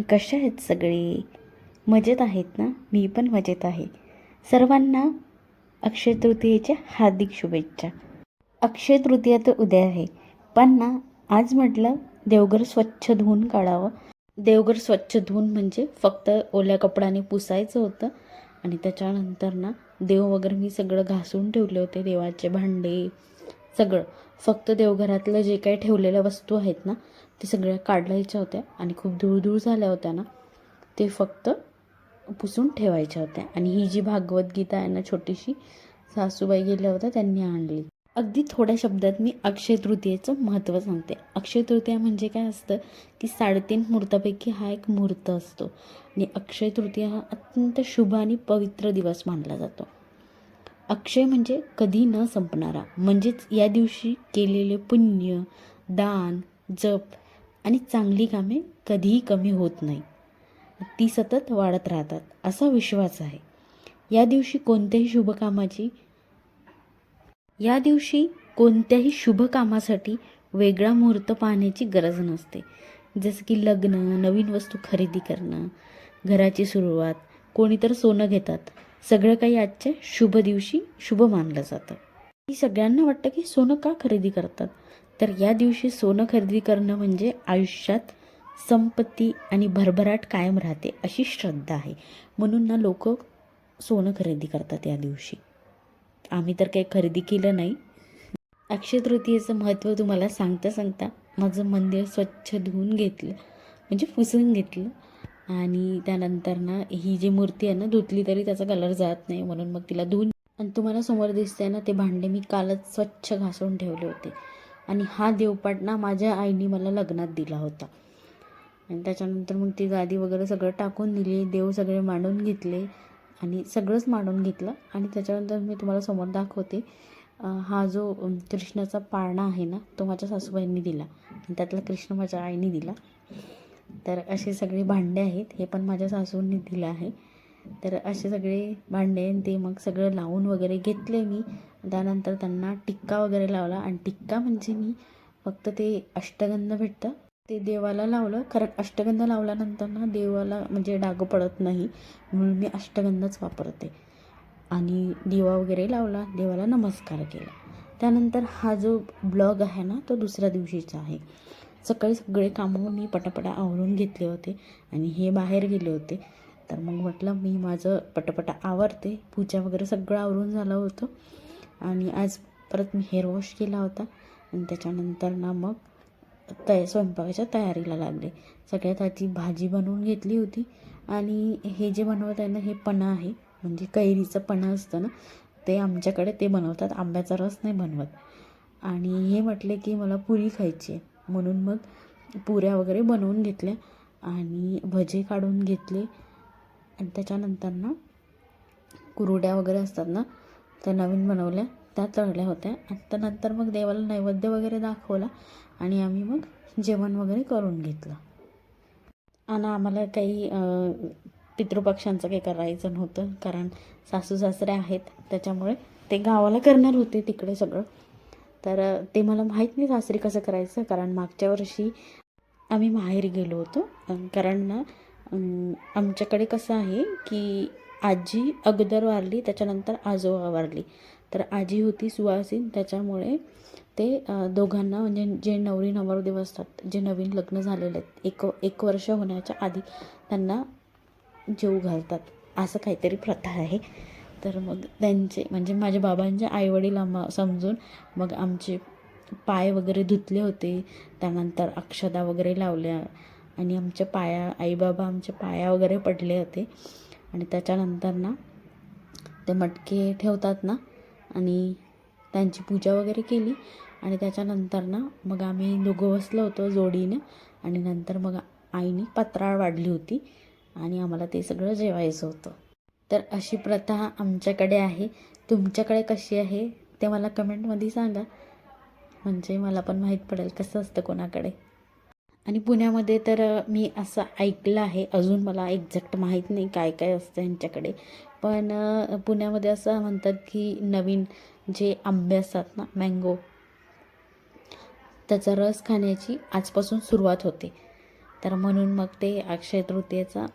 कशा आहेत सगळे? मजेत आहेत ना? मी पण मजेत आहे. सर्वांना अक्षय तृतीयेच्या हार्दिक शुभेच्छा. अक्षय तृतीया तर उद्या आहे, पण ना आज म्हटलं देवघर स्वच्छ धुवून काढावं. देवघर स्वच्छ धुवून म्हणजे फक्त ओल्या कपड्याने पुसायचं होतं आणि त्याच्यानंतर ना देव वगैरे मी सगळं घासून ठेवले होते. देवाचे भांडे सगळं, फक्त देवघरातलं जे काही ठेवलेल्या वस्तू आहेत ना ते सगळ्या काढायच्या होत्या आणि खूप धूळ झाल्या होत्या ना, ते फक्त पुसून ठेवायच्या होत्या. आणि ही जी भागवद्गीता आहे ना छोटीशी, सासूबाई गेल्या होत्या त्यांनी आणली. अगदी थोड्या शब्दात मी अक्षय तृतीयेचं महत्त्व सांगते. अक्षय तृतीया म्हणजे काय असतं की 3.5 मुहूर्तापैकी हा एक मुहूर्त असतो आणि अक्षय तृतीया हा अत्यंत शुभ आणि पवित्र दिवस मानला जातो. अक्षय म्हणजे कधी न संपणारा, म्हणजेच या दिवशी केलेले पुण्य, दान, जप आणि चांगली कामे कधीही कमी होत नाही, ती सतत वाढत राहतात असा विश्वास आहे. या दिवशी कोणत्याही शुभ कामासाठी वेगळा मुहूर्त पाहण्याची गरज नसते. जसं की लग्न, नवीन वस्तू खरेदी करणं, घराची सुरुवात, कोणी तर सोनं घेतात. सगळं काही आजच्या शुभ दिवशी शुभ मानलं जातं. सगळ्यांना वाटतं की सोनं का खरेदी करतात, तर या दिवशी सोनं खरेदी करणं म्हणजे आयुष्यात संपत्ती आणि भरभराट कायम राहते अशी श्रद्धा आहे. म्हणून ना लोक सोनं खरेदी करतात या दिवशी. आम्ही तर काही खरेदी केलं नाही. अक्षय तृतीयेचं महत्त्व तुम्हाला सांगता माझं मंदिर स्वच्छ धुवून घेतलं, म्हणजे पुसून घेतलं. आणि त्यानंतर ना ही जी मूर्ती आहे ना, धुतली तरी त्याचा कलर जात नाही, म्हणून मग तिला धुवून. आणि तुम्हाला समोर दिसतंय ना ते भांडे मी कालच स्वच्छ घासून ठेवले होते. आणि हा देवपाट ना माझ्या आईने मला लग्नात दिला होता. आणि त्याच्यानंतर मग ती गादी वगैरे सगळं टाकून दिली, देव सगळे मांडून घेतले आणि सगळंच मांडून घेतलं. आणि त्याच्यानंतर मी तुम्हाला समोर दाखवते, हा जो कृष्णाचा पाळणा आहे ना तो माझ्या सासूबाईंनी दिला आणि त्यातला कृष्ण माझ्या आईने दिला. तर असे सगळे भांडे आहेत, हे पण माझ्या सासूंनी दिलं आहे. तर असे सगळे भांडे ते मग सगळं लावून वगैरे घेतले मी. त्यानंतर त्यांना टिक्का वगैरे लावला. आणि टिक्का म्हणजे मी फक्त ते अष्टगंध भेटतं ते देवाला लावलं, कारण अष्टगंध लावल्यानंतर ना देवाला म्हणजे डाग पडत नाही, म्हणून मी अष्टगंधच वापरते. आणि दिवा वगैरे लावला, देवाला नमस्कार केला. त्यानंतर हा जो ब्लॉग आहे ना तो दुसऱ्या दिवशीचा आहे. सकाळी सगळे कामं मी पटापटा आवरून घेतले होते आणि हे बाहेर गेले होते. तर मग म्हटलं मी माझं पटापटा आवरते. पूजा वगैरे सगळं आवरून झालं होतं. आणि आज परत मी हेअर वॉश केला होता आणि त्याच्यानंतर ना मग स्वयंपाकाच्या तयारीला लागले. सगळ्यात आधी भाजी बनवून घेतली होती. आणि हे जे बनवत आहे ना हे पन्हं आहे, म्हणजे कैरीचं पन्हं असतं ना ते आमच्याकडे ते बनवतात, आंब्याचा रस नाही बनवत. आणि हे म्हटले की मला पुरी खायची आहे, म्हणून मग पुऱ्या वगैरे बनवून घेतल्या आणि भजे काढून घेतले. आणि त्याच्यानंतर ना कुरड्या वगैरे असतात ना त्या नवीन बनवल्या, त्या तळल्या होत्या. आणि त्यानंतर मग देवाला नैवेद्य वगैरे दाखवला आणि आम्ही मग जेवण वगैरे करून घेतलं. आणि आम्हाला काही पितृपक्षांचं काही करायचं नव्हतं, कारण सासू सासरे आहेत त्याच्यामुळे ते गावाला करणार होते तिकडे सगळं. तर ते मला माहीत नाही सासरी कसं करायचं, कारण मागच्या वर्षी आम्ही माहेरी गेलो होतो. कारण ना आमच्याकडे कसं आहे की आजी अगोदर वारली, त्याच्यानंतर आजोबा वारली. तर आजी होती सुवासीन, त्याच्यामुळे ते दोघांना म्हणजे जे नवरी नवरदेव असतात, जे नवीन लग्न झालेले आहेत, एक वर्ष होण्याच्या आधी त्यांना जेवू घालतात, असं काहीतरी प्रथा आहे. तर मग त्यांचे म्हणजे माझ्या बाबांचे आईवडील समजून मग आमचे पाय वगैरे धुतले होते. त्यानंतर अक्षदा वगैरे लावल्या आणि आमच्या आईबाबा आमच्या पाया वगैरे पडले होते. आणि त्याच्यानंतर ना ते मटके ठेवतात ना आणि त्यांची पूजा वगैरे केली. आणि त्याच्यानंतर ना मग आम्ही दोघं बसलो होतो जोडीनं. आणि नंतर मग आईने पत्राळ वाढली होती आणि आम्हाला ते सगळं जेवायचं होतं. तर अशी प्रथा आमच्याकडे आहे. तुमच्याकडे कशी आहे ते मला कमेंटमध्ये सांगा, म्हणजे मला पण माहीत पडेल कसं असतं कोणाकडे. आणि पुण्यामध्ये तर मी असं ऐकलं आहे, अजून मला एक्झॅक्ट माहीत नाही काय काय असतं यांच्याकडे, पण पुण्यामध्ये असं म्हणतात की नवीन जे आंबे असतात ना मँगो, त्याचा रस खाण्याची आजपासून सुरुवात होते. तर म्हणून मग ते अक्षय तृतीयेचा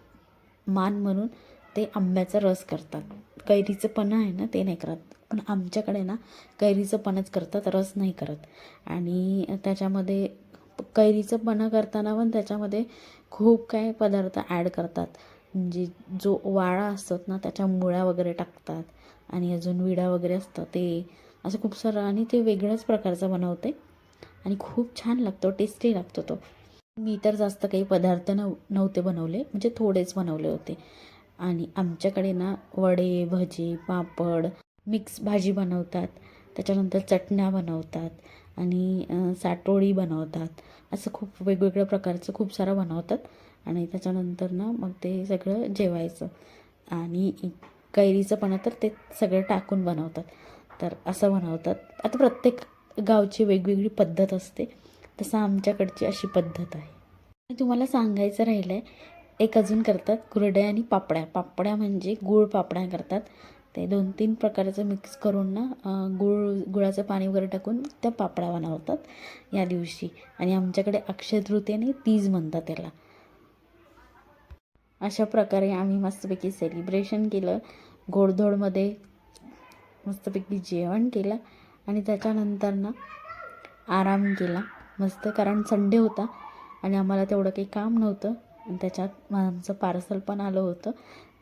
मान म्हणून ते आंब्याचा रस करतात. कैरीचं पन्हं आहे ना ते नाही करत, पण आमच्याकडे ना कैरीचं पन्हंच करतात, रस नाही करत. आणि त्याच्यामध्ये कैरीचं पन्हं करताना पण त्याच्यामध्ये खूप काय पदार्थ ॲड करतात. म्हणजे जो वाळा असतात ना त्याच्या मुळ्या वगैरे टाकतात आणि अजून विडा वगैरे असतं ते असं खूप सारं, आणि ते वेगळ्याच प्रकारचं बनवते आणि खूप छान लागतो, टेस्टी लागतो तो. मी तर जास्त काही पदार्थ नव्हते बनवले, म्हणजे थोडेच बनवले होते. आणि आमच्याकडे ना वडे, भजी, पापड, मिक्स भाजी बनवतात, त्याच्यानंतर चटण्या बनवतात आणि साटोळी बनवतात. असं खूप वेगवेगळ्या प्रकारचं खूप सारं बनवतात. आणि त्याच्यानंतर ना मग ते सगळं जेवायचं. आणि कैरीचं पण तर ते सगळं टाकून बनवतात. तर असं बनवतात. आता प्रत्येक गावची वेगवेगळी पद्धत असते, तसं आमच्याकडची अशी पद्धत आहे. आणि तुम्हाला सांगायचं राहिलं आहे, एक अजून करतात कुरडया आणि पापड्या. पापड्या म्हणजे गूळ पापड्या करतात. ते 2-3 प्रकारचं मिक्स करून ना गुळाचं पाणी वगैरे टाकून त्या पापड्या बनवतात या दिवशी. आणि आमच्याकडे अक्षय तृतीयेने तीज म्हणतात त्याला. अशा प्रकारे आम्ही मस्तपैकी सेलिब्रेशन केलं. गोडधोडमध्ये मस्तपैकी जेवण केलं आणि त्याच्यानंतर ना आराम केला मस्त, कारण संडे होता आणि आम्हाला तेवढं काही काम नव्हतं. आणि त्याच्यात आमचं पार्सल पण आलं होतं,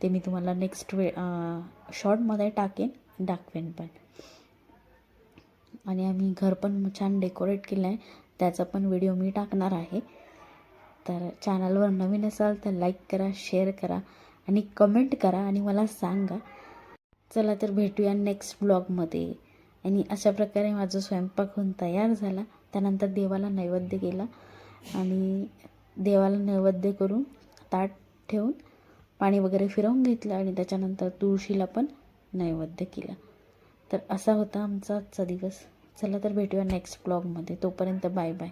ते मी तुम्हाला नेक्स्ट शॉर्टमध्ये दाखवेन पण. आणि आम्ही घर पण छान डेकोरेट केलं आहे, त्याचा पण व्हिडिओ मी टाकणार आहे. तर चॅनलवर नवीन असाल तर लाईक करा, शेअर करा आणि कमेंट करा आणि मला सांगा. चला तर भेटूया नेक्स्ट ब्लॉगमध्ये. आणि अशा प्रकारे माझा स्वयंपाक होऊन तयार झाला. त्यानंतर देवाला नैवेद्य केला आणि देवाला नैवेद्य करून ताट ठेवून पाणी वगैरे फिरवून घेतलं आणि त्याच्यानंतर तुळशीला पण नैवेद्य केला. तर असा होता आमचा आजचा दिवस. चला तर भेटूया नेक्स्ट ब्लॉगमध्ये. तोपर्यंत बाय बाय.